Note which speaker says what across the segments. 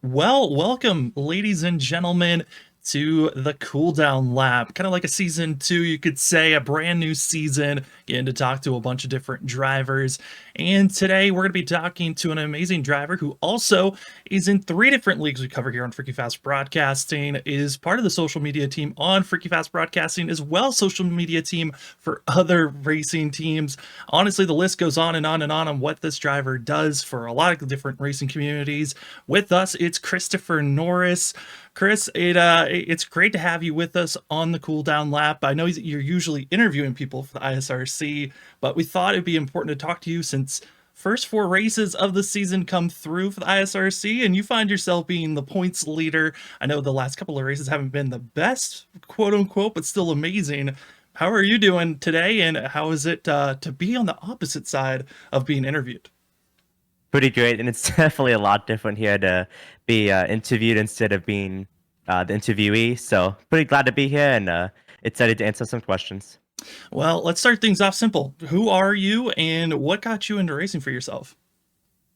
Speaker 1: Well, welcome, ladies and gentlemen, to the Cooldown Lab. Kind of like a season two, you could say, a brand new season, getting to talk to a bunch of different drivers. And today we're going to be talking to an amazing driver who also is in three different leagues we cover here on Freaky Fast Broadcasting, is part of the social media team on Freaky Fast Broadcasting, as well social media team for other racing teams. Honestly, the list goes on and on and on what this driver does for a lot of different racing communities. With us, it's Christopher Norris. Chris, it's great to have you with us on the Cool Down Lap. I know that you're usually interviewing people for the ISRC, but we thought it'd be important to talk to you since first four races of the season come through for the ISRC, and you find yourself being the points leader. I know the last couple of races haven't been the best, quote unquote, but still amazing. How are you doing today, and how is it to be on the opposite side of being interviewed?
Speaker 2: Pretty great, and it's definitely a lot different here to be interviewed instead of being the interviewee. So pretty glad to be here and excited to answer some questions.
Speaker 1: Well, let's start things off simple. Who are you, and what got you into racing for yourself?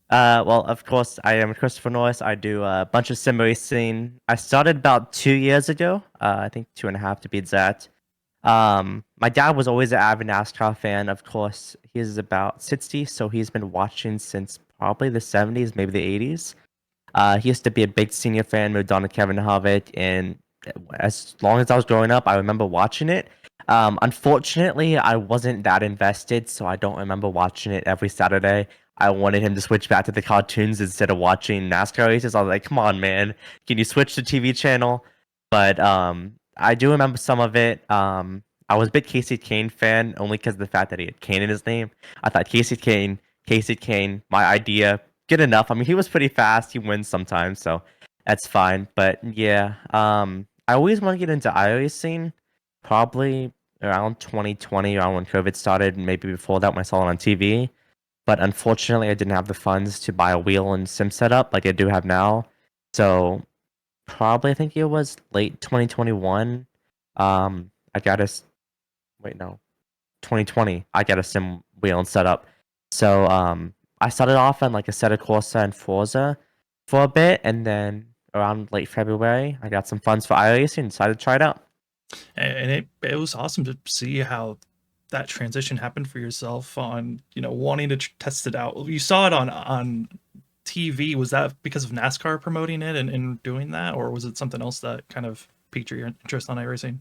Speaker 2: Well, of course, I am Christopher Norris. I do a bunch of sim racing. I started about 2 years ago. I think two and a half to be exact. My dad was always an avid NASCAR fan. Of course, he's about 60, so he's been watching since probably the 70s, maybe the 80s. He used to be a big senior fan, moved on to Kevin Harvick, and as long as I was growing up, I remember watching it. Unfortunately, I wasn't that invested, so I don't remember watching it every Saturday. I wanted him to switch back to the cartoons instead of watching NASCAR races. I was like, "Come on, man, can you switch the TV channel?" But I do remember some of it. I was a big Casey Kane fan only because of the fact that he had Kane in his name. I thought Casey Kane, my idea, good enough. I mean, he was pretty fast. He wins sometimes, so that's fine. But yeah, I always want to get into iRacing, probably around 2020, around when COVID started, maybe before that when I saw it on TV. But unfortunately, I didn't have the funds to buy a wheel and sim setup like I do have now. So probably I think it was late 2021. I got a wait no 2020. I got a sim wheel and setup. So I started off on like a set of Corsa and Forza for a bit, and then around late February, I got some funds for iRacing and decided to try it out.
Speaker 1: And it was awesome to see how that transition happened for yourself on wanting to test it out. You saw it on TV. Was that because of NASCAR promoting it and doing that, or was it something else that kind of piqued your interest on iRacing?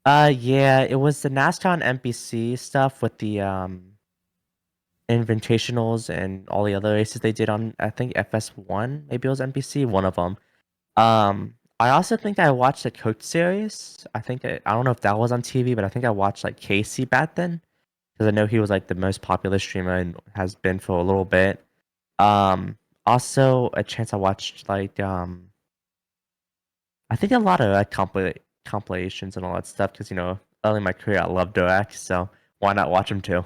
Speaker 2: Yeah, it was the NASCAR and NPC stuff with the Invitationals and all the other races they did on, I think, FS1, maybe it was NPC, one of them. I also think I watched the Coach series. I don't know if that was on TV, but I think I watched like Casey back then because I know he was like the most popular streamer and has been for a little bit. Also a chance I watched like I think a lot of like compilations and all that stuff because early in my career I loved Direct, so why not watch them too?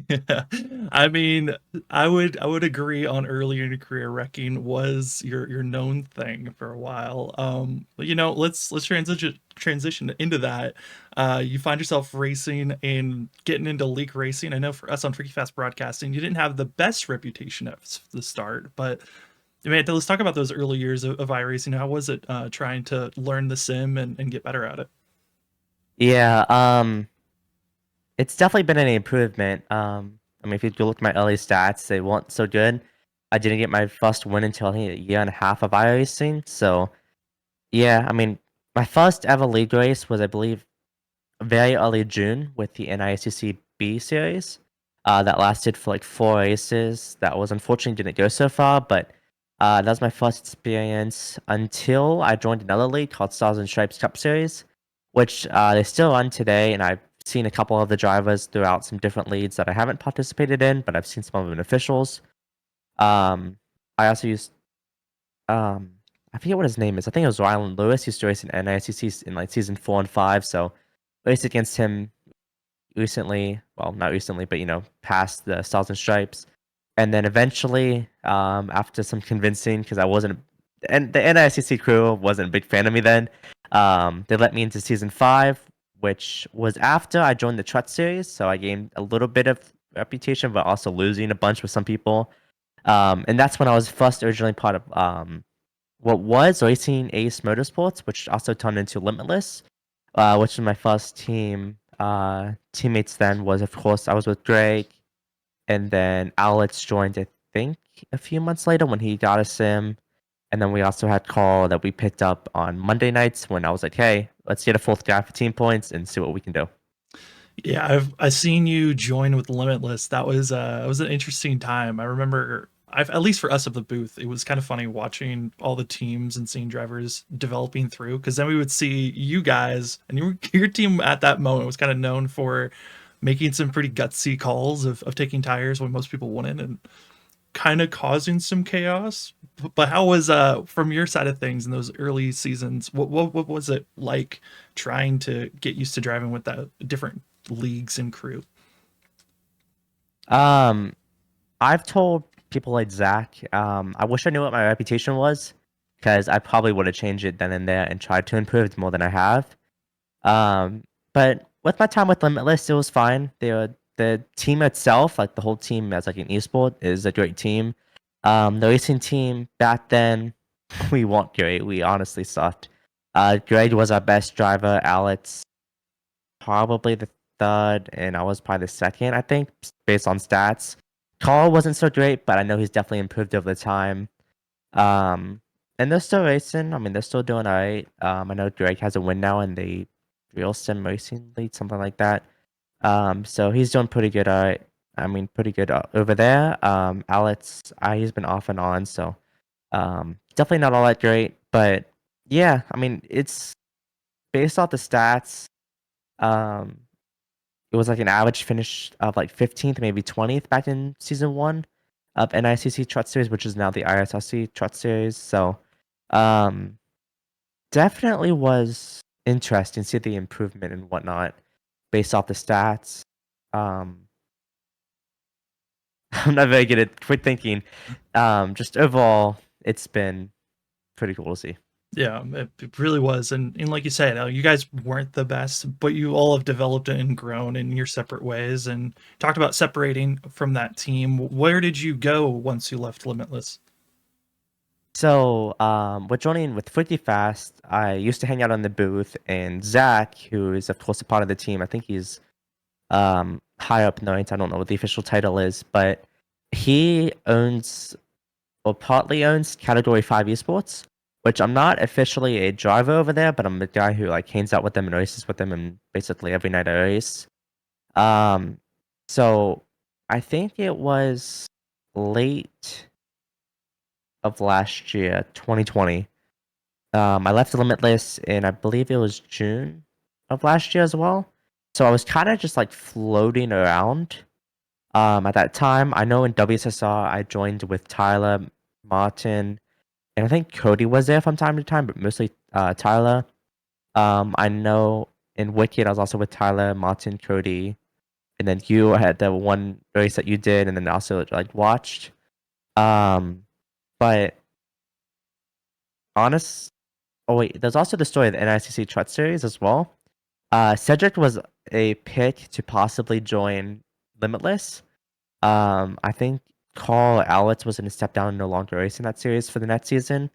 Speaker 1: Yeah. I mean, I would agree on earlier in your career wrecking was your known thing for a while. But let's transition into that. You find yourself racing and getting into league racing. I know for us on Freaky Fast Broadcasting, you didn't have the best reputation at the start, but man, let's talk about those early years of iRacing. How was it trying to learn the sim and get better at it?
Speaker 2: Yeah, it's definitely been an improvement. I mean, if you go look at my early stats, they weren't so good. I didn't get my first win until I think a year and a half of iRacing. So yeah, I mean, my first ever league race was, I believe, very early June with the NICC B series. That lasted for like 4 races. That was unfortunately didn't go so far, but that was my first experience until I joined another league called Stars and Stripes Cup Series, which they still run today, and I've seen a couple of the drivers throughout some different leagues that I haven't participated in, but I've seen some of them officials. Um, I also used um, I forget what his name is. I think it was Rylan Lewis. He used to race in NICC in like season 4 and 5. So raced against him recently. Well, not recently, but past the Stars and Stripes. And then eventually, after some convincing, because I wasn't, and the NICC crew wasn't a big fan of me then, they let me into season 5, which was after I joined the Trut series. So I gained a little bit of reputation, but also losing a bunch with some people. And that's when I was first originally part of what was Racing Ace Motorsports, which also turned into Limitless, which was my first team. Teammates then was, of course, I was with Greg, and then Alex joined, I think, a few months later when he got a sim. And then we also had Carl that we picked up on Monday nights when I was like, hey, let's get a fourth guy for team points and see what we can do.
Speaker 1: Yeah, I seen you join with Limitless. That was it was an interesting time. I remember I've at least for us of the booth, it was kind of funny watching all the teams and seeing drivers developing through because then we would see you guys and your team at that moment was kind of known for making some pretty gutsy calls of taking tires when most people wouldn't and kind of causing some chaos. But how was from your side of things in those early seasons? What was it like trying to get used to driving with that different leagues and crew?
Speaker 2: Um, I've told people like Zach, I wish I knew what my reputation was because I probably would have changed it then and there and tried to improve more than I have. But with my time with Limitless, it was fine. The team itself, like the whole team as like an esport, is a great team. The racing team back then, we weren't great. We honestly sucked. Greg was our best driver. Alex probably the third, and I was probably the second, I think, based on stats. Carl wasn't so great, but I know he's definitely improved over the time. Um, and they're still racing. I mean, they're still doing all right. I know Greg has a win now in the Real Sim Racing League, something like that. So he's doing pretty good. I mean, pretty good over there. Alex, he's been off and on, so definitely not all that great. But yeah, I mean, it's based off the stats. Um, it was like an average finish of like 15th, maybe 20th back in season one of NICC Trot Series, which is now the ISRC Trot Series. So, um, definitely was interesting to see the improvement and whatnot based off the stats. Um, I'm not very good at quick thinking. Just overall, it's been pretty cool to see.
Speaker 1: Yeah, it really was, and like you said, you guys weren't the best, but you all have developed and grown in your separate ways. And talked about separating from that team. Where did you go once you left Limitless?
Speaker 2: So, with joining with Freaky Fast, I used to hang out on the booth, and Zach, who is of course a part of the team, I think he's high up in the ranks. I don't know what the official title is, but he owns or partly owns Category 5 Esports, which I'm not officially a driver over there, but I'm the guy who like hangs out with them and races with them, and basically every night I race. Um, so I think it was late of last year, 2020. I left Limitless in I believe it was June of last year as well. So I was kind of just like floating around. At that time, I know in WSSR I joined with Tyler, Martin, and I think Cody was there from time to time, but mostly Tyler. I know in Wicked I was also with Tyler, Martin, Cody, and then you had the one race that you did, and then also like watched. Um, but honest, oh wait, there's also the story of the NICC Trot Series as well. Cedric was a pick to possibly join Limitless. I think Carl Alex was going to step down and no longer race in that series for the next season.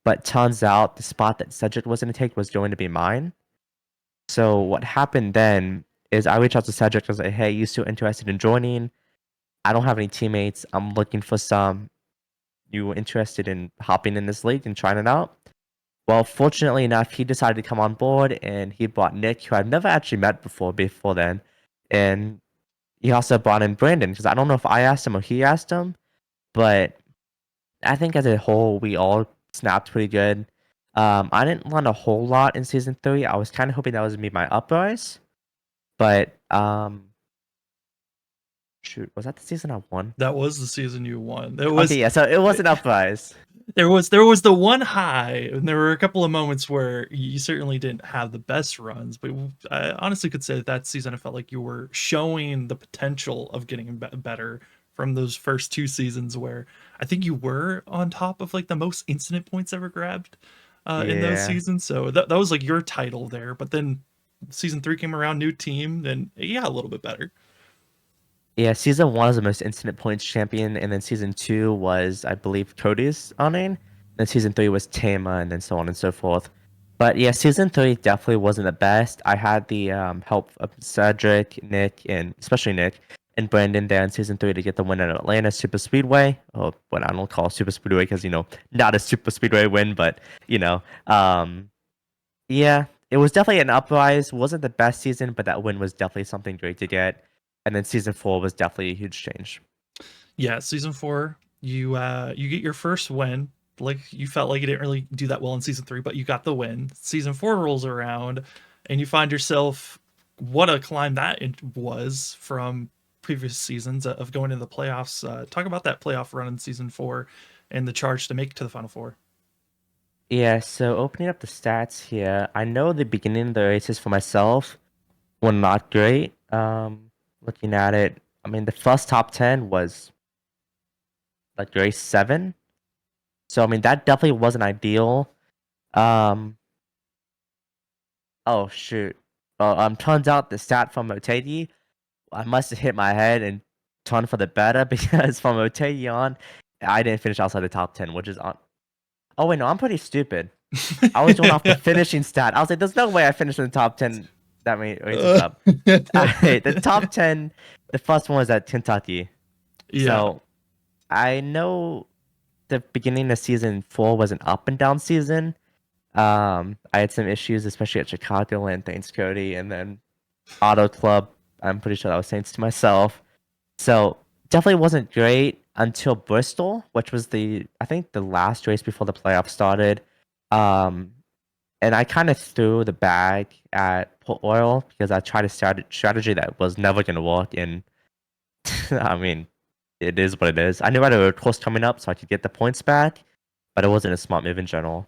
Speaker 2: But turns out the spot that Cedric was going to take was going to be mine. So what happened then is I reached out to Cedric and was like, hey, you still interested in joining? I don't have any teammates. I'm looking for some. You interested in hopping in this league and trying it out? Well, fortunately enough, he decided to come on board and he brought Nick, who I've never actually met before then. And he also brought in Brandon because I don't know if I asked him or he asked him, but I think as a whole, we all snapped pretty good. I didn't run a whole lot in season 3. I was kind of hoping that was gonna be my uprise, but shoot, was that the season I won?
Speaker 1: That was the season you won. It
Speaker 2: Okay,
Speaker 1: was
Speaker 2: yeah, so it was an uprise.
Speaker 1: there was the one high, and there were a couple of moments where you certainly didn't have the best runs. But I honestly could say that season, I felt like you were showing the potential of getting better from those first two seasons, where I think you were on top of like the most incident points ever grabbed in those
Speaker 2: Yeah.
Speaker 1: seasons. So that was like your title there. But then season 3 came around, new team, and yeah, a little bit better.
Speaker 2: Yeah, season 1 was the most incident points champion, and then season 2 was, I believe, Cody's on it. Then season 3 was Tama, and then so on and so forth. But yeah, season 3 definitely wasn't the best. I had the help of Cedric, Nick, and especially Nick and Brandon there in season 3 to get the win at Atlanta Super Speedway. Or what I don't call Super Speedway because, not a Super Speedway win, but, you know. Yeah, it was definitely an uprise. Wasn't the best season, but that win was definitely something great to get. And then season 4 was definitely a huge change.
Speaker 1: Yeah, season 4, you get your first win. Like you felt like you didn't really do that well in season 3, but you got the win. Season 4 rolls around, and you find yourself what a climb that it was from previous seasons of going into the playoffs. Talk about that playoff run in season 4 and the charge to make it to the final four.
Speaker 2: Yeah, so opening up the stats here, I know the beginning of the races for myself were not great. Looking at it, I mean, the first top 10 was like race 7. So, I mean, that definitely wasn't ideal. Um, oh, shoot. Well, turns out the stat from Otegi, I must have hit my head and turned for the better because from Otegi on, I didn't finish outside the top 10, which is on. Oh, wait, no, I'm pretty stupid. I was going off the finishing stat. I was like, there's no way I finished in the top 10 that many races up. Alright, the top 10, the first one was at Kentucky.
Speaker 1: Yeah.
Speaker 2: So I know the beginning of season 4 was an up and down season. I had some issues, especially at Chicago, and thanks Cody, and then Auto Club. I'm pretty sure that was thanks to myself. So definitely wasn't great until Bristol, which was I think the last race before the playoffs started. Um, and I kind of threw the bag at Port Oil because I tried a strategy that was never going to work. And I mean, it is what it is. I knew I had a course coming up so I could get the points back, but it wasn't a smart move in general.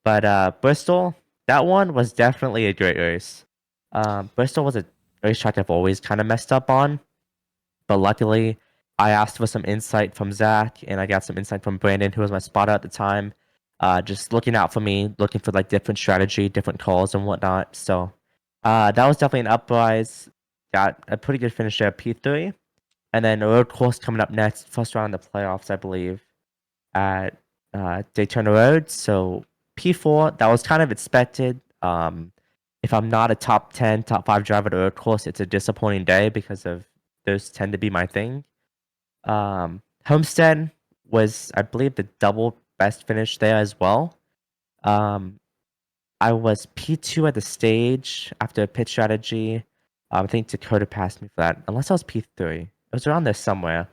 Speaker 2: But Bristol, that one was definitely a great race. Bristol was a racetrack I've always kind of messed up on, but luckily I asked for some insight from Zach and I got some insight from Brandon, who was my spotter at the time. Just looking out for me, looking for like different strategy, different calls and whatnot. So that was definitely an uprise. Got a pretty good finish there at P3. And then a road course coming up next, first round of the playoffs, I believe, at Daytona Road. So P4, that was kind of expected. If I'm not a top 10, top 5 driver at a road course, it's a disappointing day because of those tend to be my thing. Homestead was, I believe, the double best finish there as well. Um, I was P2 at the stage after a pit strategy. I think Dakota passed me for that, unless I was P3. It was around there somewhere.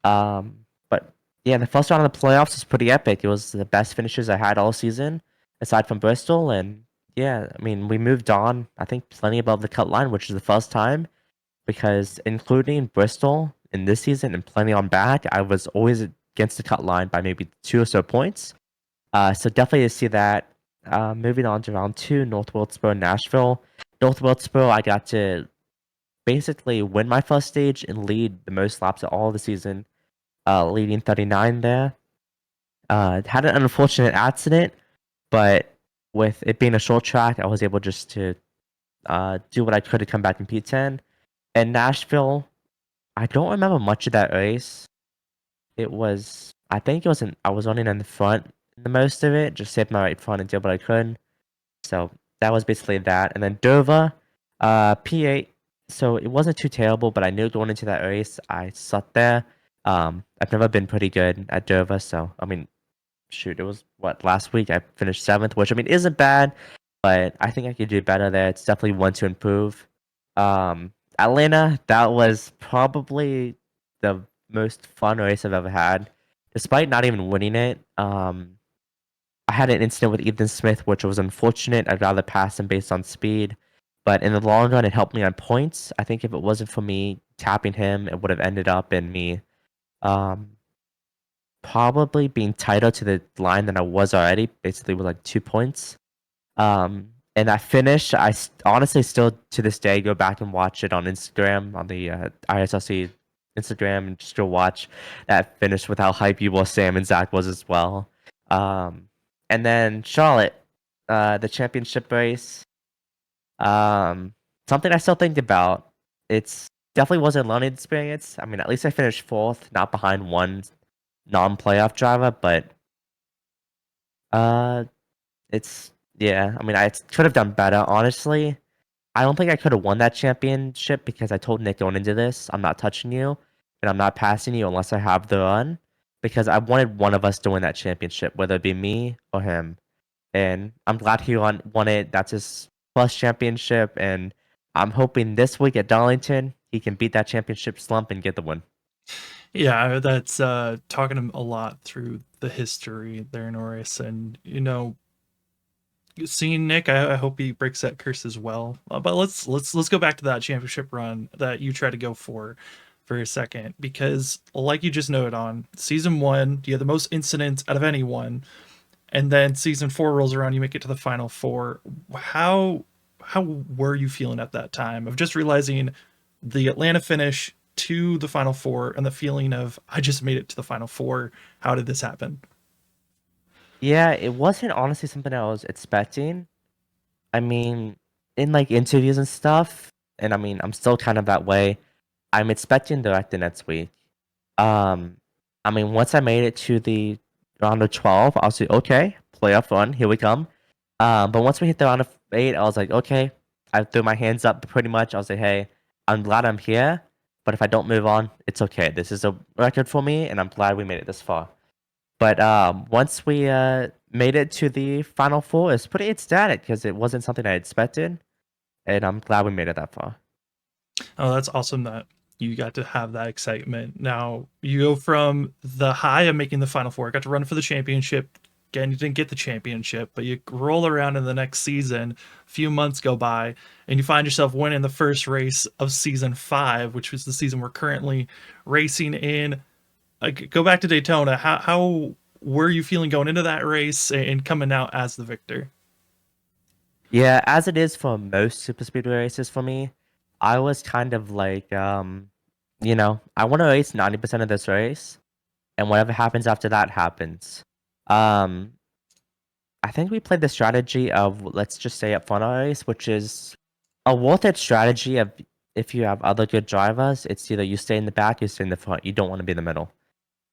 Speaker 2: But yeah, the first round of the playoffs was pretty epic. It was the best finishes I had all season, aside from Bristol. And yeah, I mean, we moved on, I think, plenty above the cut line, which is the first time because including Bristol in this season and plenty on back, I was always against the cut line by maybe 2 or so points. So definitely to see that. Moving on to round 2, North Wilkesboro, Nashville. North Wilkesboro, I got to basically win my first stage and lead the most laps of all the season, leading 39 there. Had an unfortunate accident, but with it being a short track, I was able just to do what I could to come back in P10. And Nashville, I don't remember much of that race. I think it was I was running in the front the most of it, just saved my right front and did what I could. So that was basically that. And then Dover, P8. So it wasn't too terrible, but I knew going into that race, I sucked there. I've never been pretty good at Dover, so I mean, shoot, it was what last week I finished 7th, which I mean isn't bad, but I think I could do better there. It's definitely one to improve. Atlanta, that was probably the most fun race I've ever had, despite not even winning it. I had an incident with Ethan Smith, which was unfortunate. I'd rather pass him based on speed, but in the long run, it helped me on points. I think if it wasn't for me tapping him, it would have ended up in me um, probably being tighter to the line than I was already, basically with like 2 points. And that finish, honestly still to this day go back and watch it on Instagram, on the ISLC Instagram, and just go watch that finish with how hype you was Sam and Zach was as well. And then Charlotte, the championship race. Um, Something I still think about. It's definitely wasn't a learning experience. I mean, at least I finished 4th, not behind one non-playoff driver, but Uh, it's yeah. I mean, I could have done better, honestly. I don't think I could have won that championship because I told Nick going into this, I'm not touching you and I'm not passing you unless I have the run because I wanted one of us to win that championship, whether it be me or him. And I'm glad he won it. That's his first championship, and I'm hoping this week at Darlington he can beat that championship slump and get the win.
Speaker 1: Yeah, that's talking him a lot through the history there, Norris, and seeing Nick, I hope he breaks that curse as well. But let's go back to that championship run that you tried to go for a second, because like you just noted on season one, you had the most incidents out of anyone, and then season four rolls around, you make it to the final four. How were you feeling at that time of just realizing the Atlanta finish to the final four and the feeling of I just made it to the final four? How did this happen?
Speaker 2: Yeah, it wasn't honestly something I was expecting. I mean, in like interviews and stuff, and I mean, I'm still kind of that way. I'm expecting direct the next week. Um, I mean, once I made it to the round of 12, I was like, okay, playoff run, here we come. But once we hit the round of 8, I was like, okay, I threw my hands up pretty much. I was like, hey, I'm glad I'm here, but if I don't move on, it's okay. This is a record for me, and I'm glad we made it this far. But once we made it to the final four, it's pretty ecstatic because it wasn't something I expected, and I'm glad we made it that far.
Speaker 1: Oh, that's awesome that you got to have that excitement. Now you go from the high of making the final four, got to run for the championship. Again, you didn't get the championship, but you roll around in the next season. A few months go by, and you find yourself winning the first race of season five, which was the season we're currently racing in. Go back to Daytona. How were you feeling going into that race and coming out as the victor?
Speaker 2: Yeah, as it is for most super speedway races for me, I was kind of like, I want to race 90% of this race, and whatever happens after that happens. Um, I think we played the strategy of let's just stay up front of the race, which is a worth it strategy of if you have other good drivers, it's either you stay in the back, you stay in the front. You don't want to be in the middle.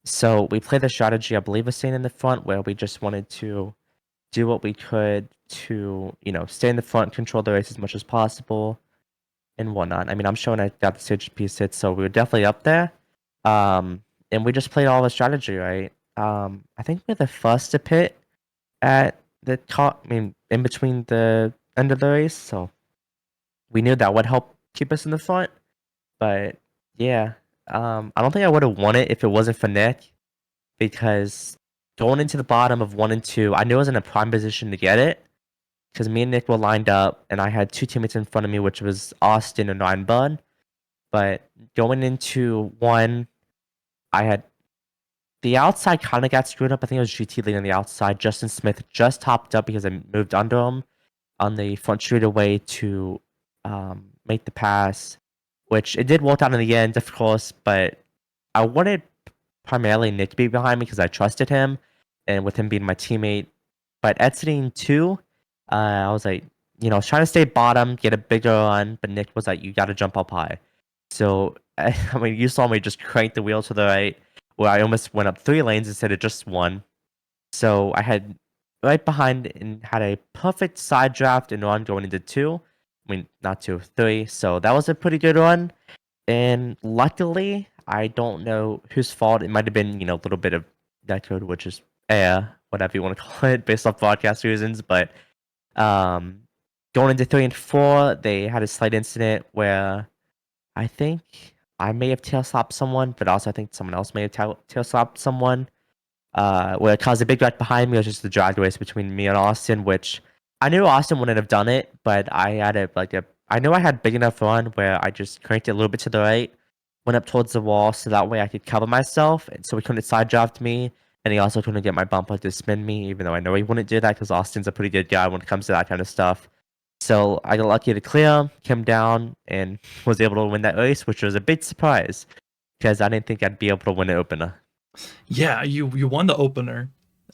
Speaker 2: So we played the strategy, I believe, of staying in the front, where we just wanted to do what we could to, stay in the front, control the race as much as possible, and whatnot. I mean, I'm showing I got the stage piece hit, so we were definitely up there. And we just played all the strategy, right? I think we're the first to pit at the top, I mean, in between the end of the race, so we knew that would help keep us in the front. But yeah, I don't think I would have won it if it wasn't for Nick, because going into the bottom of 1 and 2, I knew I was in a prime position to get it because me and Nick were lined up, and I had two teammates in front of me, which was Austin and Ryan Bud. But going into one, I had the outside kind of got screwed up. I think it was GT leading the outside. Justin Smith just topped up because I moved under him on the front straightaway to make the pass, which it did work out in the end, of course. But I wanted primarily Nick to be behind me because I trusted him, and with him being my teammate. But exiting two, I was like, I was trying to stay bottom, get a bigger run, but Nick was like, you got to jump up high. So, I mean, you saw me just crank the wheel to the right, where I almost went up 3 lanes instead of just one. So I had right behind and had a perfect side draft and run going into two. I mean, not two, three. So that was a pretty good run. And luckily, I don't know whose fault. It might have been, a little bit of that code, which is air, whatever you want to call it, based off broadcast reasons. But um, going into 3 and 4, they had a slight incident where I think I may have tail slapped someone, but also I think someone else may have tail slapped someone. Where it caused a big wreck behind me. It was just the drag race between me and Austin, which I knew Austin wouldn't have done it, but I had I knew I had big enough run where I just cranked it a little bit to the right, went up towards the wall, so that way I could cover myself, and so he couldn't side draft me, and he also couldn't get my bumper to spin me, even though I know he wouldn't do that because Austin's a pretty good guy when it comes to that kind of stuff. So I got lucky to clear, came down, and was able to win that race, which was a big surprise because I didn't think I'd be able to win an opener.
Speaker 1: Yeah, you won the opener,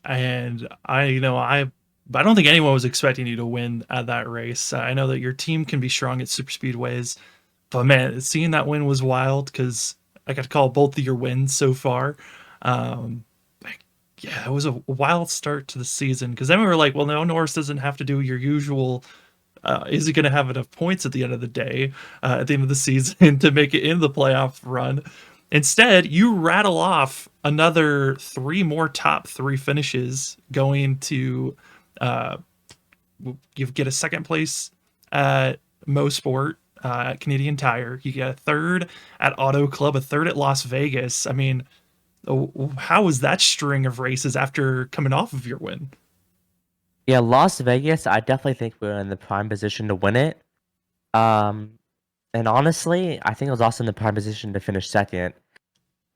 Speaker 1: and I don't think anyone was expecting you to win at that race. I know that your team can be strong at super speedways, but man, seeing that win was wild because I got to call both of your wins so far. Um, Yeah, it was a wild start to the season because then we were like, well, no, Norris doesn't have to do your usual. Is he going to have enough points at the end of the day, at the end of the season, to make it in the playoff run? Instead, you rattle off another three more top three finishes, going to uh, you get a second place at Mo Sport, at Canadian Tire. You get a third at Auto Club, a third at Las Vegas. I mean, how was that string of races after coming off of your win?
Speaker 2: Yeah, Las Vegas, I definitely think we were in the prime position to win it. Um, and honestly, I think I was also in the prime position to finish second.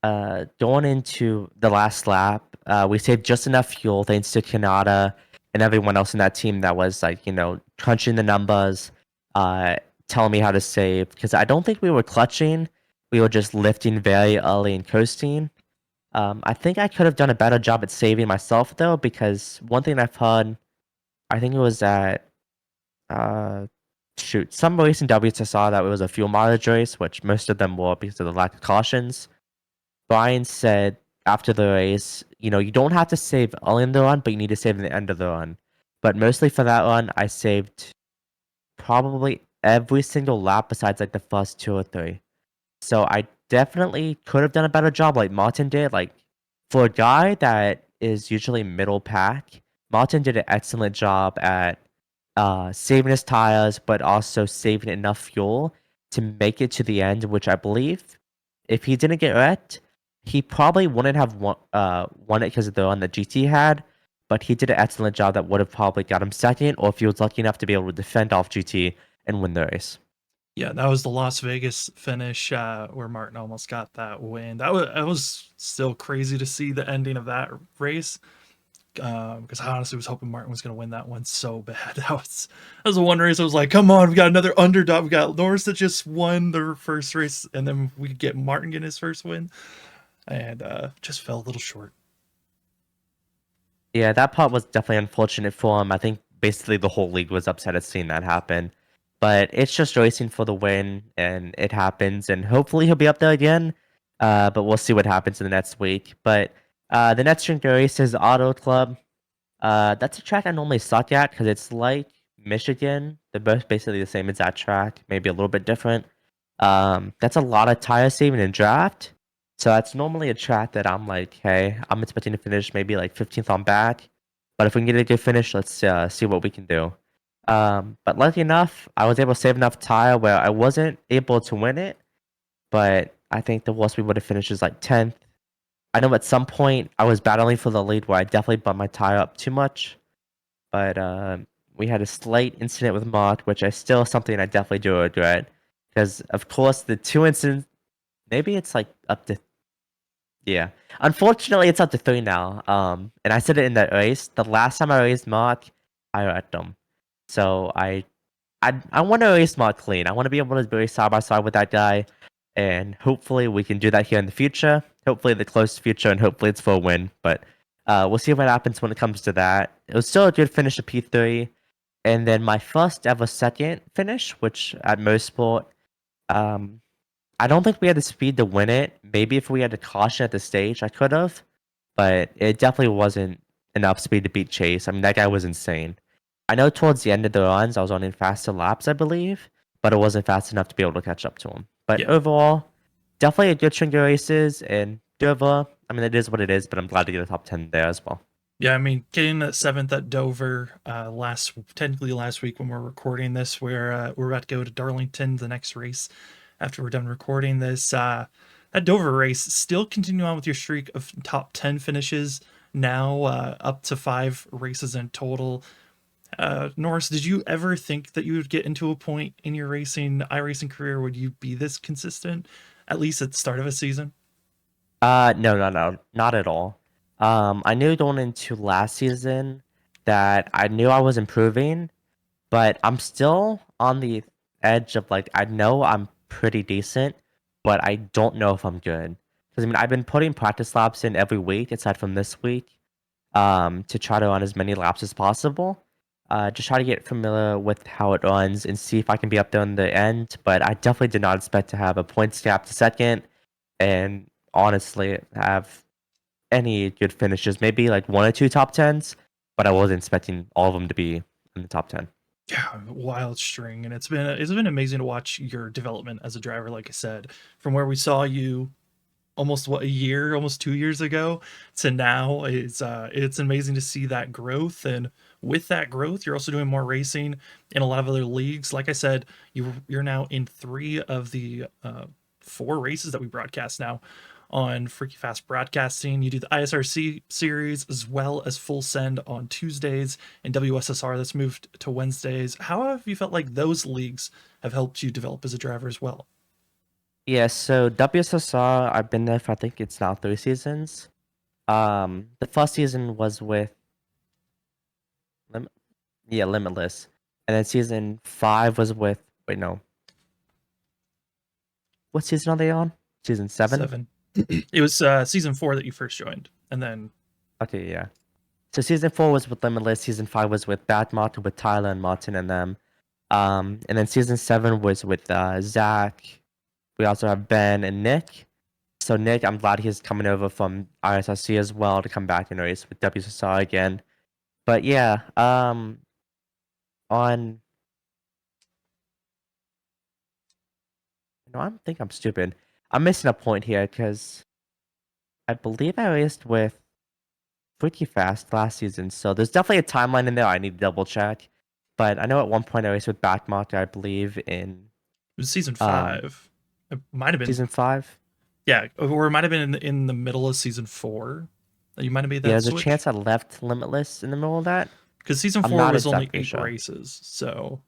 Speaker 2: Going into the last lap, we saved just enough fuel thanks to Kanata and everyone else in that team that was like, crunching the numbers, uh, telling me how to save. Because I don't think we were clutching. We were just lifting very early and coasting. I think I could have done a better job at saving myself though, because one thing I've heard, I think it was at uh some race in WSSR that it was a fuel mileage race, which most of them were because of the lack of cautions. Brian said after the race, you don't have to save early in the run, but you need to save in the end of the run. But mostly for that run, I saved probably every single lap besides like the first two or three. So I definitely could have done a better job like Martin did. Like for a guy that is usually middle pack, Martin did an excellent job at saving his tires, but also saving enough fuel to make it to the end, which I believe if he didn't get wrecked, he probably wouldn't have won it because of the run that GT had, but he did an excellent job that would have probably got him second, or if he was lucky enough to be able to defend off GT and win the race.
Speaker 1: Yeah, that was the Las Vegas finish, where Martin almost got that win. That was still crazy to see the ending of that race, because I honestly was hoping Martin was going to win that one so bad. That was the one race I was like, come on, we got another underdog. We got Norris that just won their first race, and then we get Martin getting his first win, and just fell a little short.
Speaker 2: Yeah, that part was definitely unfortunate for him. I think basically the whole league was upset at seeing that happen. But it's just racing for the win, and it happens, and hopefully he'll be up there again. But we'll see what happens in the next week. But the next race is Auto Club. That's a track I normally suck at because it's like Michigan. They're both basically the same exact track, maybe a little bit different. That's a lot of tire saving and draft. So that's normally a track that I'm like, hey, I'm expecting to finish maybe like 15th on back. But if we can get a good finish, let's see what we can do. But lucky enough, I was able to save enough tire where I wasn't able to win it. But I think the worst we would have finished is like 10th. I know at some point I was battling for the lead where I definitely bumped my tire up too much. But we had a slight incident with Mott, which is still something I definitely do regret. Because, of course, the two incidents, maybe it's like up to, yeah. Unfortunately, it's up to three now. And I said it in that race. The last time I raced Mott, I wrecked him. So I want to race Mott clean. I want to be able to race side by side with that guy. And hopefully we can do that here in the future. Hopefully the close future, and hopefully it's for a win. But we'll see what happens when it comes to that. It was still a good finish at P3. And then my first ever second finish, which at Mosport, um, I don't think we had the speed to win it. Maybe if we had a caution at the stage, I could have. But it definitely wasn't enough speed to beat Chase. I mean, that guy was insane. I know towards the end of the runs, I was running faster laps, I believe, but it wasn't fast enough to be able to catch up to him. But
Speaker 1: Yeah,
Speaker 2: overall, definitely a good string of races, and Dover, I mean, it is what it is, but I'm glad to get a top 10 there as well.
Speaker 1: yeah. I mean, getting that seventh at Dover, technically last week when we're recording this, we're about to go to Darlington, the next race after we're done recording this. That Dover race, still continue on with your streak of top 10 finishes, now up to 5 races in total. Norris, did you ever think that you would get into a point in your iRacing career where you be this consistent, at least at the start of a season?
Speaker 2: No, not at all. I knew going into last season that I knew I was improving, but I'm still on the edge of like, I know I'm pretty decent, but I don't know if I'm good. Because I mean, I've been putting practice laps in every week, aside from this week, to try to run as many laps as possible. Just try to get familiar with how it runs and see if I can be up there in the end. But I definitely did not expect to have a points gap to second, and honestly have any good finishes. Maybe like one or two top tens, but I wasn't expecting all of them to be in the top 10.
Speaker 1: Yeah, wild string, and it's been amazing to watch your development as a driver. Like I said, from where we saw you almost what a year, almost 2 years ago to now, it's amazing to see that growth. And with that growth, you're also doing more racing in a lot of other leagues. Like I said, you're now in three of the four races that we broadcast now on Freaky Fast Broadcasting. You do the ISRC series as well as Full Send on Tuesdays, and WSSR that's moved to Wednesdays. How have you felt like those leagues have helped you develop as a driver as well?
Speaker 2: Yeah, so WSSR, I've been there for I think it's now 3 seasons. The first season was with Lim- yeah, Limitless. And then season 5 was with wait no. What season are they on? Season 7?
Speaker 1: 7. It was season 4 that you first joined, and then
Speaker 2: Okay, yeah. So season 4 was with Limitless, season 5 was with Bad Martin, with Tyler and Martin and them. And then season 7 was with Zach. We also have Ben and Nick. So Nick, I'm glad he's coming over from ISRC as well to come back and race with WSSR again. But yeah, on I think I'm stupid. I'm missing a point here because I believe I raced with Freaky Fast last season. So there's definitely a timeline in there I need to double check. But I know at one point I raced with Backmarker, I believe, in
Speaker 1: it was season
Speaker 2: um
Speaker 1: 5. It might have been,
Speaker 2: season 5.
Speaker 1: yeah, or it might have been in the middle of season 4 that you might have made
Speaker 2: Yeah,
Speaker 1: that
Speaker 2: there's a
Speaker 1: switch.
Speaker 2: chance I left Limitless in the middle of that.
Speaker 1: Because season
Speaker 2: I'm
Speaker 1: 4
Speaker 2: not
Speaker 1: was only
Speaker 2: exactly
Speaker 1: 8
Speaker 2: sure.
Speaker 1: races, so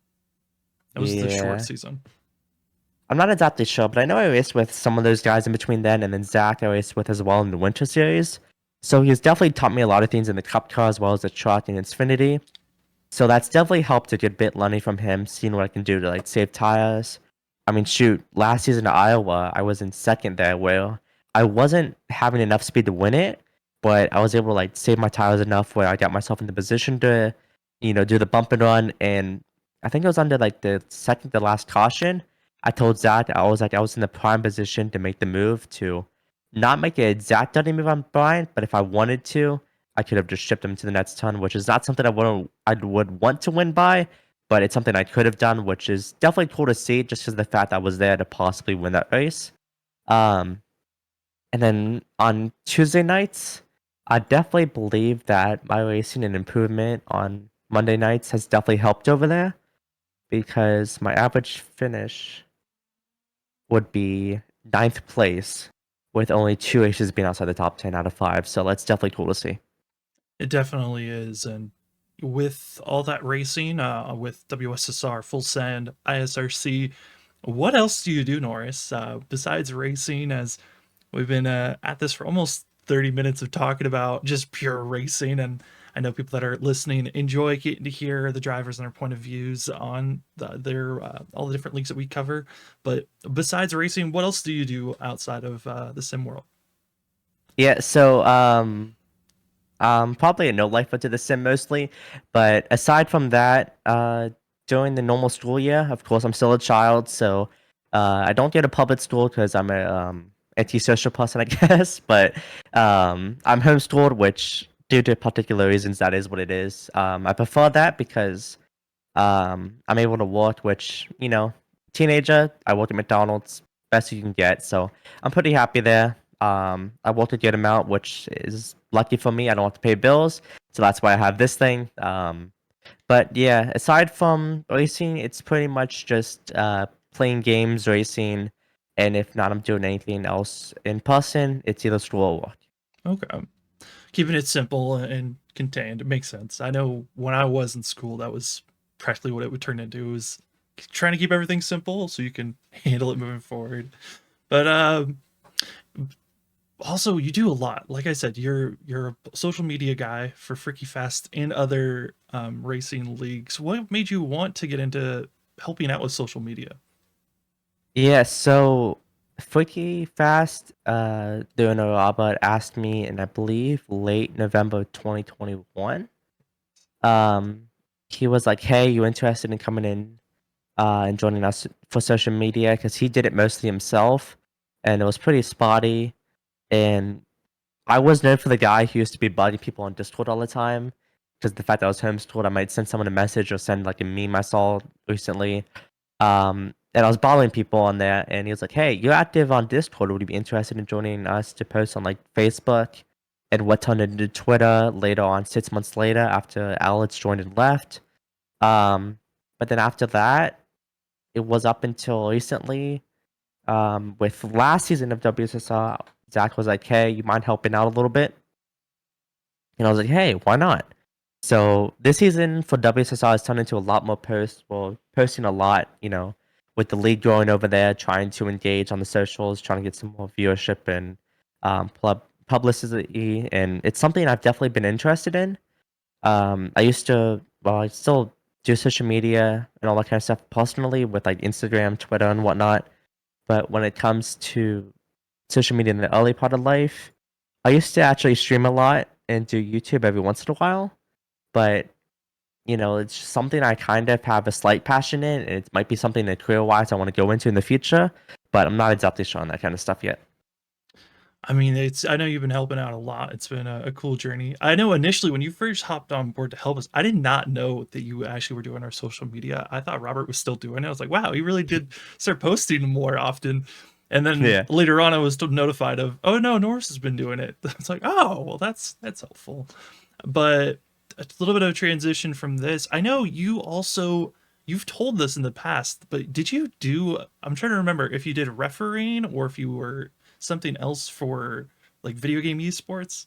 Speaker 1: that was the short
Speaker 2: Yeah.
Speaker 1: season.
Speaker 2: I'm not exactly sure, but I know I raced with some of those guys in between then, and then Zach I raced with as well in the Winter Series. So he's definitely taught me a lot of things in the Cup car as well as the truck and Xfinity. So that's definitely helped to get a bit learning from him, seeing what I can do to like save tires. I mean, shoot, last season at Iowa, I was in second there where I wasn't having enough speed to win it, but I was able to like save my tires enough where I got myself in the position to, do the bump and run. And I think it was under like the second to last caution. I told Zach I was in the prime position to make the move to not make an exact dirty move on Brian, but if I wanted to, I could have just shipped him to the next ton, which is not something I would want to win by, but it's something I could have done, which is definitely cool to see just because of the fact I was there to possibly win that race. Um, and then on Tuesday nights, I definitely believe that my racing and improvement on Monday nights has definitely helped over there because my average finish would be ninth place with only 2 races being outside the top 10 out of 5. So that's definitely cool to see.
Speaker 1: It definitely is. And with all that racing, with WSSR, Full Send, ISRC, what else do you do, Norris, besides racing? As we've been at this for almost 30 minutes of talking about just pure racing, and I know people that are listening enjoy getting to hear the drivers and their point of views on their all the different leagues that we cover. But besides racing, what else do you do outside of the sim world?
Speaker 2: Yeah, so probably a no life to the sim mostly, but aside from that, during the normal school year, of course, I'm still a child, so I don't go to public school because I'm a antisocial person, I guess. But I'm homeschooled, which due to particular reasons, that is what it is. I prefer that because I'm able to work, which teenager, I work at McDonald's, best you can get, so I'm pretty happy there. I worked a good amount, which is lucky for me. I don't have to pay bills, so that's why I have this thing. But yeah, aside from racing, it's pretty much just playing games, racing, and if not, I'm doing anything else in person. It's either school or work.
Speaker 1: Okay. Keeping it simple and contained. It makes sense. I know when I was in school, that was practically what it would turn into, was trying to keep everything simple so you can handle it moving forward. But also you do a lot. Like I said, you're a social media guy for Freaky Fast and other racing leagues. What made you want to get into helping out with social media?
Speaker 2: Yeah, so Freaky Fast, doing a Robert asked me in I believe late November 2021. Um, he was like, "Hey, you interested in coming in and joining us for social media?" Because he did it mostly himself, and it was pretty spotty. And I was known for the guy who used to be bugging people on Discord all the time because the fact that I was homeschooled, I might send someone a message or send like a meme I saw recently. And I was bothering people on there, and he was like, "Hey, you're active on Discord. Would you be interested in joining us to post on like Facebook?" And what turned into Twitter later on, 6 months later, after Alex joined and left. But then after that, it was up until recently. With last season of WSSR, Zach was like, "Hey, you mind helping out a little bit?" And I was like, "Hey, why not?" So this season for WSSR has turned into a lot more posts. Well, posting a lot, with the league growing over there, trying to engage on the socials, trying to get some more viewership and publicity. And it's something I've definitely been interested in. I still do social media and all that kind of stuff personally with like Instagram, Twitter, and whatnot. But when it comes to social media in the early part of life, I used to actually stream a lot and do YouTube every once in a while. But it's just something I kind of have a slight passion in, and it might be something that career-wise I want to go into in the future. But I'm not exactly sure on that kind of stuff yet.
Speaker 1: I mean, I know you've been helping out a lot. It's been a cool journey. I know initially when you first hopped on board to help us, I did not know that you actually were doing our social media. I thought Robert was still doing it. I was like, wow, he really did start posting more often. And then
Speaker 2: Yeah.
Speaker 1: later on, I was notified of, oh no, Norris has been doing it. It's like, oh, well, that's helpful. But a little bit of a transition from this. I know you've told this in the past, but did you do? I'm trying to remember if you did refereeing or if you were something else for like video game esports.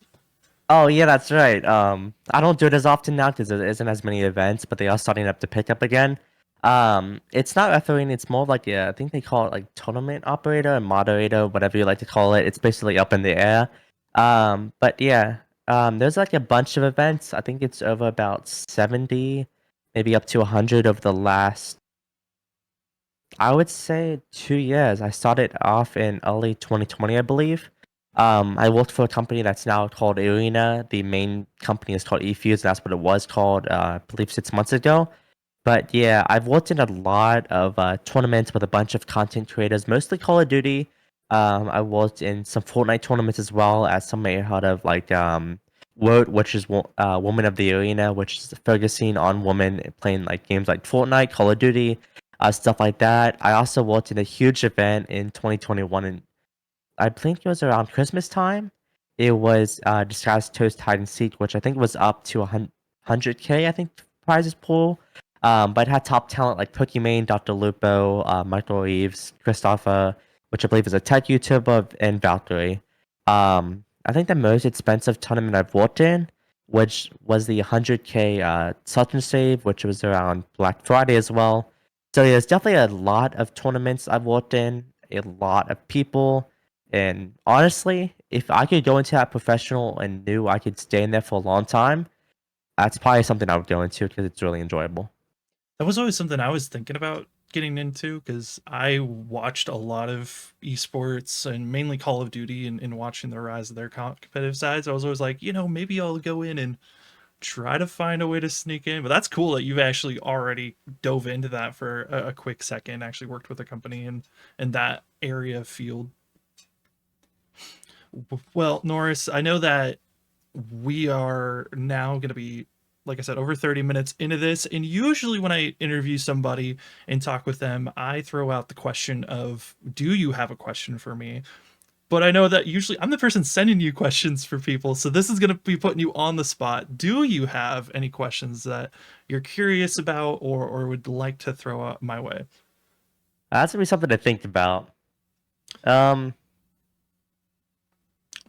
Speaker 2: Oh yeah, that's right. I don't do it as often now because there isn't as many events, but they are starting up to pick up again. It's not refereeing, it's more like I think they call it like tournament operator and moderator, whatever you like to call it. It's basically up in the air. But yeah, there's like a bunch of events. I think it's over about 70, maybe up to 100 over the last, I would say 2 years. I started off in early 2020, I believe. I worked for a company that's now called Arena. The main company is called eFuse. That's what it was called, I believe, 6 months ago. But yeah, I've worked in a lot of tournaments with a bunch of content creators, mostly Call of Duty. I worked in some Fortnite tournaments as well, as some may have heard of, like WOT, which is Woman of the Arena, which is focusing on women playing like games like Fortnite, Call of Duty, stuff like that. I also worked in a huge event in 2021, and I think it was around Christmas time. It was Disguised Toast Hide and Seek, which I think was up to 100K, I think, prizes pool. But it had top talent like Pokimane, Dr. Lupo, Michael Reeves, Christopher, which I believe is a tech YouTuber, and Valkyrie. I think the most expensive tournament I've worked in, which was the 100K Such and Save, which was around Black Friday as well. So yeah, there's definitely a lot of tournaments I've worked in, a lot of people. And honestly, if I could go into that professional and knew I could stay in there for a long time, that's probably something I would go into because it's really enjoyable.
Speaker 1: That was always something I was thinking about getting into because I watched a lot of esports and mainly Call of Duty and watching the rise of their competitive sides. I was always like, maybe I'll go in and try to find a way to sneak in. But that's cool that you've actually already dove into that for a quick second, actually worked with a company in that area field. Well, Norris, I know that we are now going to be, like I said, over 30 minutes into this. And usually, when I interview somebody and talk with them, I throw out the question of, do you have a question for me? But I know that usually I'm the person sending you questions for people. So this is going to be putting you on the spot. Do you have any questions that you're curious about or would like to throw out my way?
Speaker 2: That's gonna be something to think about. Um,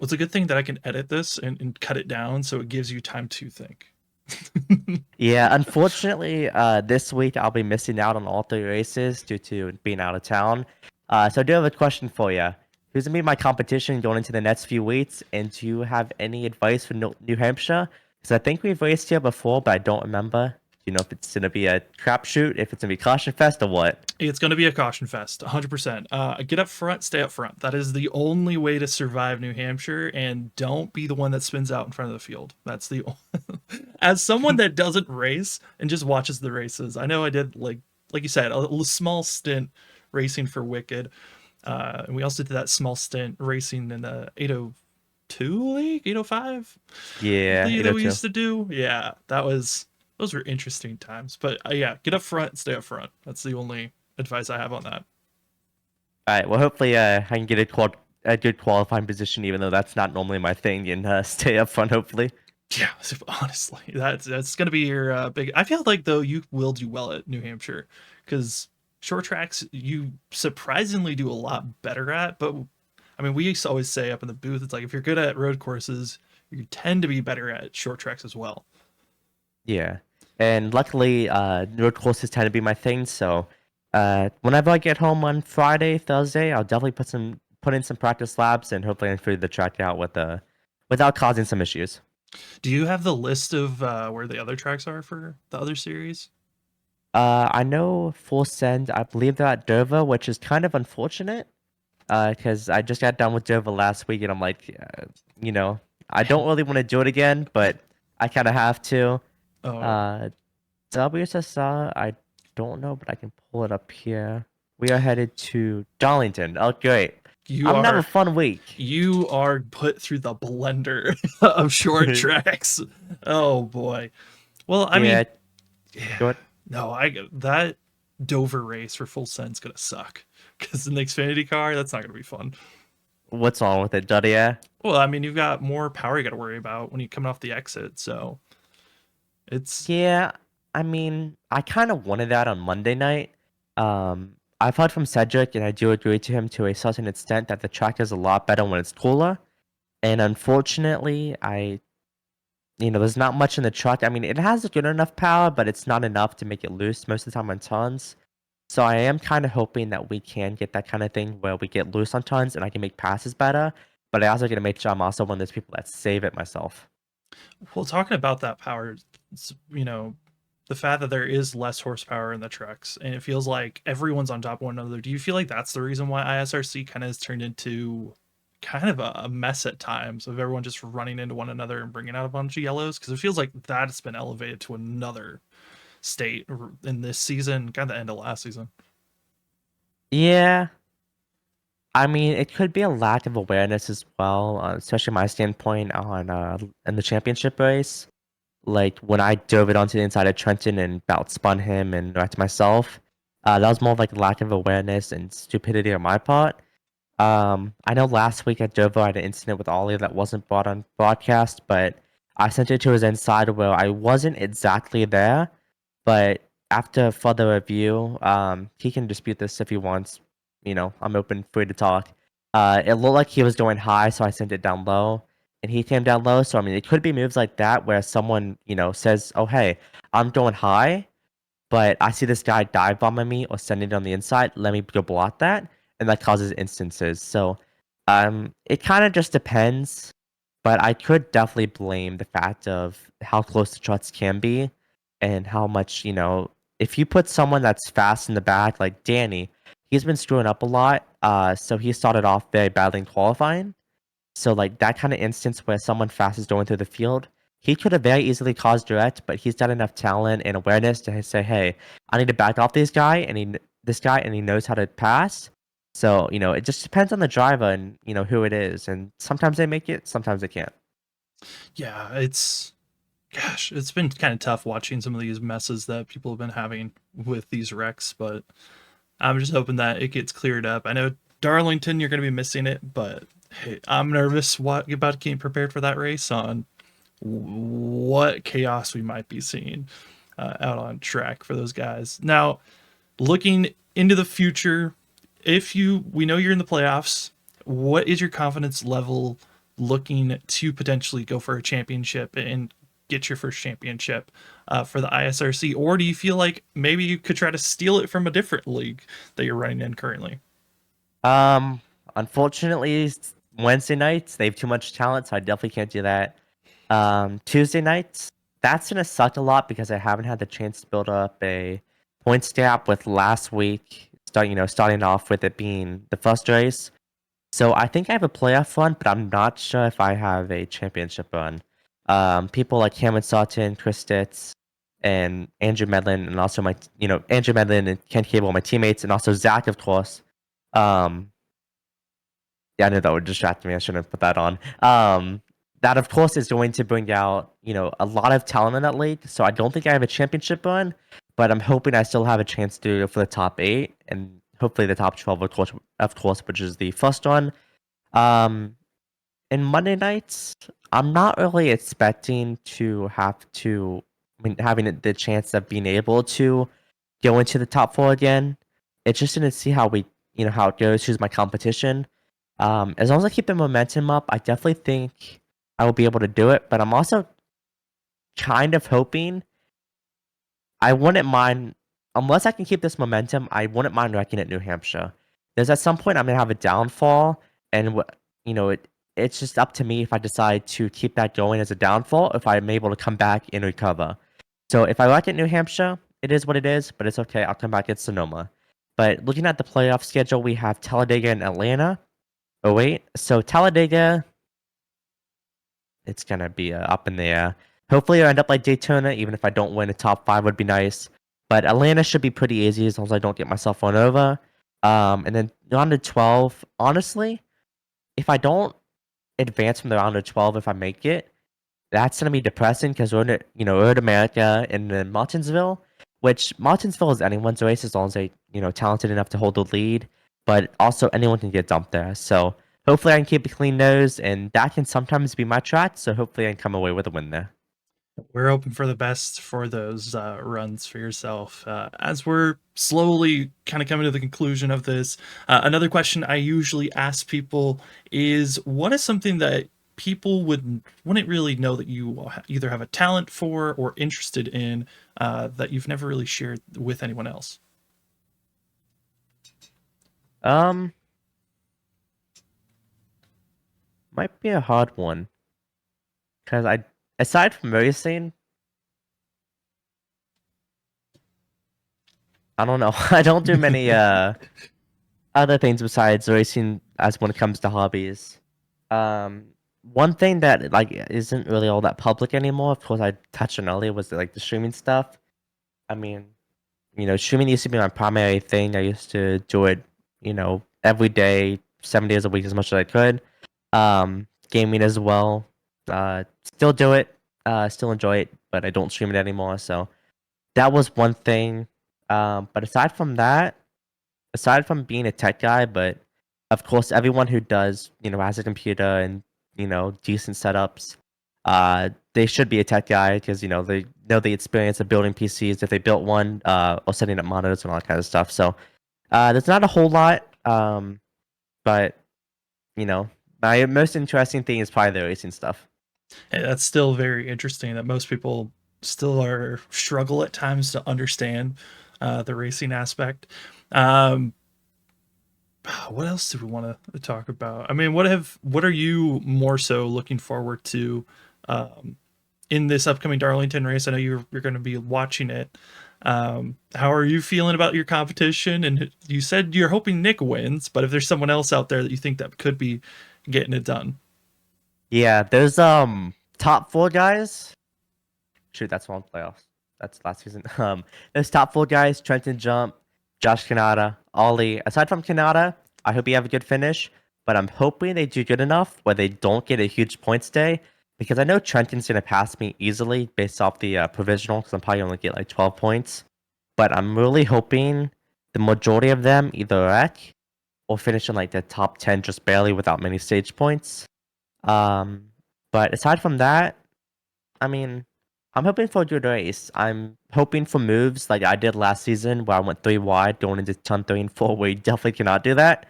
Speaker 1: Well, it's a good thing that I can edit this and cut it down so it gives you time to think.
Speaker 2: yeah, unfortunately, this week I'll be missing out on all three races due to being out of town. So I do have a question for you. Who's gonna be my competition going into the next few weeks? And do you have any advice for New Hampshire? Because I think we've raced here before, but I don't remember. Do you know if it's gonna be a crapshoot, if it's gonna be caution fest, or what?
Speaker 1: It's going to be a caution fest, 100%. Get up front, stay up front. That is the only way to survive New Hampshire, and don't be the one that spins out in front of the field. That's the as someone that doesn't race and just watches the races. I know I did like you said, a small stint racing for Wicked, and we also did that small stint racing in the 802 league, 805
Speaker 2: Yeah,
Speaker 1: league that we
Speaker 2: 802.
Speaker 1: used to do. Yeah, those were interesting times. But yeah, get up front, stay up front. That's the only advice I have on that.
Speaker 2: All right. Well, hopefully, I can get a good qualifying position, even though that's not normally my thing, and stay up front. Hopefully.
Speaker 1: Yeah, honestly, that's gonna be your big. I feel like though you will do well at New Hampshire because short tracks you surprisingly do a lot better at. But I mean, we used to always say up in the booth, it's like if you're good at road courses, you tend to be better at short tracks as well.
Speaker 2: Yeah. And luckily, road courses tend to be my thing. So, whenever I get home on Friday, Thursday, I'll definitely put in some practice laps and hopefully I can figure the track out without causing some issues.
Speaker 1: Do you have the list of where the other tracks are for the other series?
Speaker 2: I know Full Send, I believe they're at Dover, which is kind of unfortunate. Because I just got done with Dover last week, and I'm like, you know, I don't really want to do it again, but I kind of have to.
Speaker 1: Oh,
Speaker 2: Uh, WSSR, I don't know, but I can pull it up here. We are headed to Darlington. Oh, great.
Speaker 1: you
Speaker 2: I'm gonna have a
Speaker 1: are
Speaker 2: fun week.
Speaker 1: you are put through the blender of short tracks. Oh boy. Well, I
Speaker 2: Yeah,
Speaker 1: mean, yeah.
Speaker 2: go ahead.
Speaker 1: No, I that Dover race for full send's gonna suck because in the Xfinity car, that's not gonna be fun.
Speaker 2: What's wrong with it, Duddy?
Speaker 1: Well, I mean, you've got more power you got to worry about when you come off the exit, so it's
Speaker 2: Yeah, I mean, I kind of wanted that on Monday night. I've heard from Cedric, and I do agree to him to a certain extent that the track is a lot better when it's cooler. And unfortunately, there's not much in the truck. I mean, it has good enough power, but it's not enough to make it loose most of the time on turns. So I am kind of hoping that we can get that kind of thing where we get loose on turns and I can make passes better. But I also got to make sure I'm also one of those people that save it myself.
Speaker 1: well talking about that power, the fact that there is less horsepower in the trucks and it feels like everyone's on top of one another. Do you feel like that's the reason why ISRC kind of has turned into kind of a mess at times of everyone just running into one another and bringing out a bunch of yellows? Because it feels like that's been elevated to another state in this season, kind of the end of last season.
Speaker 2: Yeah, I mean, it could be a lack of awareness as well, especially my standpoint on in the championship race. Like when I dove it onto the inside of Trenton and about spun him and wrecked myself, that was more of like a lack of awareness and stupidity on my part. I know last week at Dover I had an incident with Ollie that wasn't brought on broadcast, but I sent it to his inside where I wasn't exactly there. But after further review, he can dispute this if he wants. I'm open free to talk. It looked like he was going high, so I sent it down low, and he came down low. So I mean, it could be moves like that where someone says, "Oh hey, I'm going high," but I see this guy dive bombing me or sending it on the inside. Let me go block that, and that causes instances. So, it kind of just depends, but I could definitely blame the fact of how close the trucks can be, and how much if you put someone that's fast in the back, like Danny, he's been screwing up a lot. So he started off very badly in qualifying. So like that kind of instance where someone fast is going through the field, he could have very easily caused direct, but he's got enough talent and awareness to say, "Hey, I need to back off this guy, and he knows how to pass." So it just depends on the driver and who it is, and sometimes they make it, sometimes they can't.
Speaker 1: Yeah, it's been kind of tough watching some of these messes that people have been having with these wrecks, but I'm just hoping that it gets cleared up. I know Darlington, you're going to be missing it, but hey, I'm nervous about getting prepared for that race on what chaos we might be seeing out on track for those guys. Now, looking into the future, we know you're in the playoffs, what is your confidence level looking to potentially go for a championship and get your first championship for the ISRC? Or do you feel like maybe you could try to steal it from a different league that you're running in currently?
Speaker 2: Um, Unfortunately, Wednesday nights they have too much talent, so I definitely can't do that. Tuesday nights, that's gonna suck a lot because I haven't had the chance to build up a points gap with last week. Starting off with it being the first race. So I think I have a playoff run, but I'm not sure if I have a championship run. People like Cameron Sutton, Chris Stitz, and Andrew Medlin, and also Andrew Medlin and Ken Cable, my teammates, and also Zach, of course. Um, Yeah, I knew that would distract me. I shouldn't have put that on. That of course is going to bring out, a lot of talent in that league. So I don't think I have a championship run, but I'm hoping I still have a chance to do it for the top 8 and hopefully the top 12, of course, which is the first one. Um, in Monday nights, I'm not really expecting to have to, having the chance of being able to go into the top 4 again. It's just going to see how it goes, who's my competition. As long as I keep the momentum up, I definitely think I will be able to do it. But I'm also kind of hoping I wouldn't mind, unless I can keep this momentum, I wouldn't mind wrecking at New Hampshire. There's at some point I'm gonna have a downfall, and it's just up to me if I decide to keep that going as a downfall, if I'm able to come back and recover. So if I wreck at New Hampshire, it is what it is, but it's okay. I'll come back at Sonoma. But looking at the playoff schedule, we have Talladega and Atlanta. Oh wait, so Talladega, it's gonna be up in the air. Hopefully, I end up like Daytona. Even if I don't win, a top 5 would be nice. But Atlanta should be pretty easy as long as I don't get myself run over. And then round of 12. Honestly, if I don't advance from the round of 12, if I make it, that's gonna be depressing because we're in America and then Martinsville, which Martinsville is anyone's race as long as they talented enough to hold the lead. But also anyone can get dumped there. So hopefully I can keep a clean nose, and that can sometimes be my track. So hopefully I can come away with a win there.
Speaker 1: We're hoping for the best for those runs for yourself. As we're slowly kind of coming to the conclusion of this, another question I usually ask people is, what is something that people wouldn't really know that you either have a talent for or interested in, that you've never really shared with anyone else?
Speaker 2: Um, might be a hard one because aside from racing, I don't know. I don't do many other things besides racing as when it comes to hobbies. Um, one thing that like isn't really all that public anymore, of course I touched on earlier, was like the streaming stuff. I mean, streaming used to be my primary thing. I used to do it, every day, 7 days a week as much as I could. Gaming as well. Still do it. Still enjoy it, but I don't stream it anymore. So that was one thing. But aside from being a tech guy, but of course, everyone who does, has a computer and, decent setups, they should be a tech guy because, they know the experience of building PCs if they built one, or setting up monitors and all that kind of stuff. So, there's not a whole lot, but, my most interesting thing is probably the racing stuff.
Speaker 1: And that's still very interesting that most people still are struggle at times to understand the racing aspect. Um, what else do we want to talk about? I mean, what are you more so looking forward to um, in this upcoming Darlington race? I know you're going to be watching it. How are you feeling about your competition? And you said you're hoping Nick wins, but if there's someone else out there that you think that could be getting it done.
Speaker 2: Yeah, there's top 4 guys. Shoot, that's one playoffs. That's last season. There's top 4 guys: Trenton Jump, Josh Kanata, Ollie. Aside from Kanata, I hope you have a good finish. But I'm hoping they do good enough where they don't get a huge points day, because I know Trenton's gonna pass me easily based off the provisional, because I'm probably gonna get like 12 points. But I'm really hoping the majority of them either wreck or finish in like the top 10 just barely without many stage points. Um, but aside from that, I mean, I'm hoping for a good race. I'm hoping for moves like I did last season where I went 3 wide going into turn 3 and 4, where you definitely cannot do that.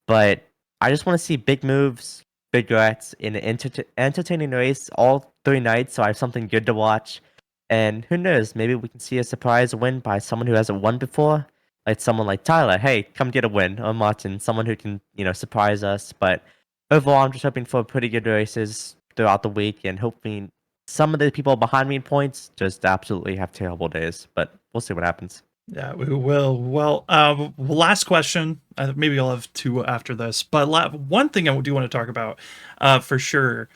Speaker 2: But I just want to see big moves, big wrecks in an entertaining race all 3 nights, so I have something good to watch. And who knows, maybe we can see a surprise win by someone who hasn't won before. Like someone like Tyler, hey, come get a win. Or Martin, someone who can, surprise us. But overall, I'm just hoping for pretty good races throughout the week, and hoping some of the people behind me in points just absolutely have terrible days. But we'll see what happens.
Speaker 1: Yeah, we will. Well, last question. Maybe I'll have two after this, but one thing I do want to talk about, for sure,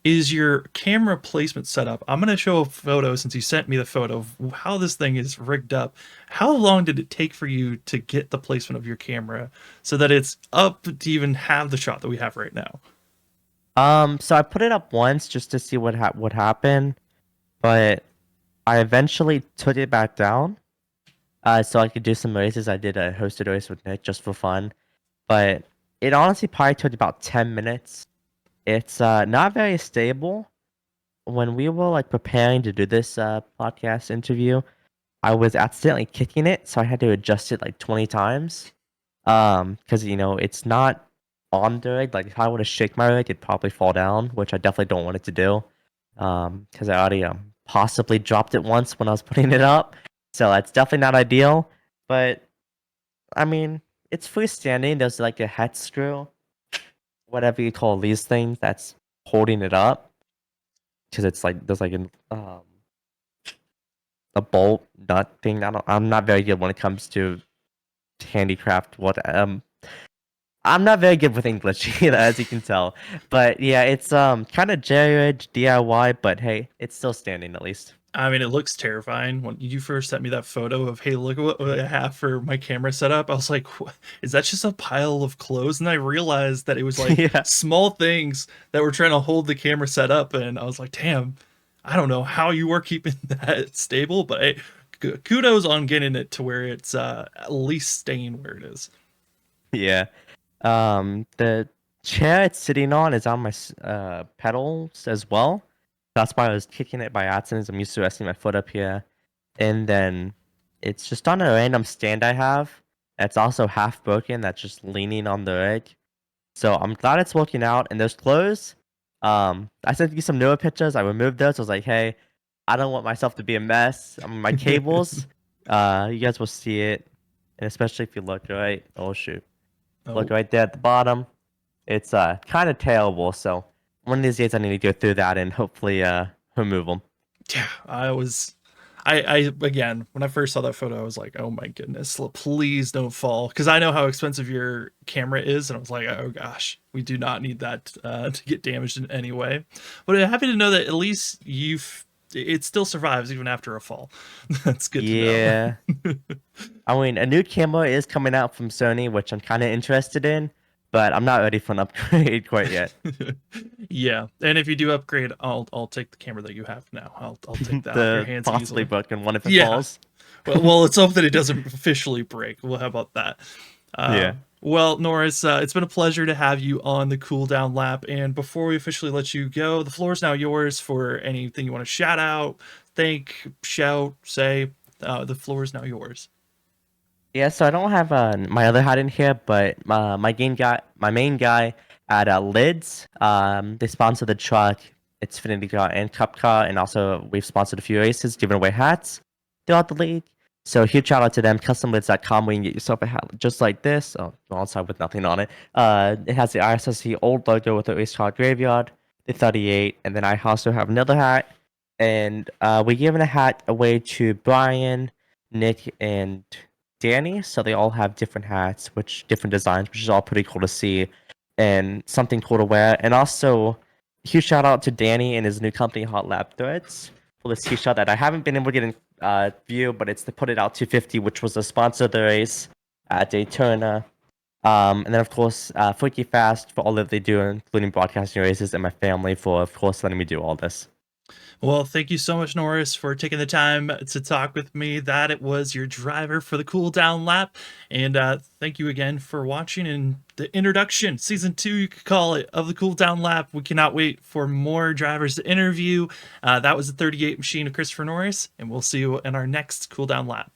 Speaker 1: is your camera placement set up? I'm going to show a photo since you sent me the photo of how this thing is rigged up. How long did it take for you to get the placement of your camera so that it's up to even have the shot that we have right now?
Speaker 2: So I put it up once just to see what would happen, but I eventually took it back down. So I could do some races. I did a hosted race with Nick just for fun, but it honestly probably took about 10 minutes. It's not very stable. When we were like preparing to do this podcast interview, I was accidentally kicking it, so I had to adjust it like 20 times. Because it's not on the rig. Like if I were to shake my rig, it'd probably fall down, which I definitely don't want it to do. Because I already possibly dropped it once when I was putting it up, so that's definitely not ideal. But I mean, it's freestanding. There's like a head screw, whatever you call these things, that's holding it up. Because it's like there's like a bolt nut thing. I'm not very good when it comes to handicraft. I'm not very good with English either, as you can tell. But yeah, it's kind of jerry-rigged DIY, but hey, it's still standing at least.
Speaker 1: I mean, it looks terrifying. When you first sent me that photo of, hey, look at what I have for my camera setup, I was like, is that just a pile of clothes? And I realized that it was like
Speaker 2: Yeah.
Speaker 1: small things that were trying to hold the camera set up. And I was like, damn, I don't know how you were keeping that stable, but hey, kudos on getting it to where it's at least staying where it is.
Speaker 2: Yeah. The chair it's sitting on is on my pedals as well. That's why I was kicking it by accident. I'm used to resting my foot up here. And then it's just on a random stand I have. That's also half broken. That's just leaning on the rig. So I'm glad it's working out. And those clothes, I sent you some newer pictures. I removed those. I was like, hey, I don't want myself to be a mess. My cables, you guys will see it. And especially if you look right. Oh, shoot. Look
Speaker 1: Oh,
Speaker 2: right there at the bottom. It's kind of terrible. So one of these days I need to go through that and hopefully remove them.
Speaker 1: yeah, I again, when I first saw that photo, I was like, oh my goodness, please don't fall. Because I know how expensive your camera is. And I was like, oh gosh, we do not need that to get damaged in any way. But I'm happy to know that at least it still survives even after a fall. That's good to know.
Speaker 2: Yeah. I mean, a new camera is coming out from Sony, which I'm kind of interested in, but I'm not ready for an upgrade quite yet.
Speaker 1: Yeah, and if you do upgrade, I'll take the camera that you have now. I'll take that off your
Speaker 2: The
Speaker 1: hands
Speaker 2: possibly
Speaker 1: easily.
Speaker 2: broken one if it
Speaker 1: Yeah,
Speaker 2: falls.
Speaker 1: well, let's hope that it doesn't officially break. Well, how about that? Uh,
Speaker 2: Yeah.
Speaker 1: well, Norris, it's been a pleasure to have you on the cool down lap. And before we officially let you go, the floor is now yours for anything you want to shout out, thank, shout, say. The floor is now yours.
Speaker 2: Yeah, so I don't have my other hat in here, but my main guy at Lids, they sponsor the truck, Xfinity car and Cup car, and also we've sponsored a few races, giving away hats throughout the league. So huge shout out to them, customlids.com, where you can get yourself a hat just like this, alongside with nothing on it. It has the ISSC old logo with the race car graveyard, the 38, and then I also have another hat, and we're giving a hat away to Brian, Nick, and Danny, so they all have different hats, different designs, which is all pretty cool to see, and something cool to wear. And also, huge shout out to Danny and his new company, Hot Lab Threads, for this t-shirt that I haven't been able to get in view, but it's the Put It Out 250, which was the sponsor of the race at Daytona. And then of course, Freaky Fast for all that they do, including broadcasting races, and my family for, of course, letting me do all this.
Speaker 1: Well, thank you so much, Norris, for taking the time to talk with me. That it was your driver for the cool down lap. And thank you again for watching and the introduction, season 2, you could call it, of the cool down lap. We cannot wait for more drivers to interview. That was the 38 machine of Christopher Norris, and we'll see you in our next cool down lap.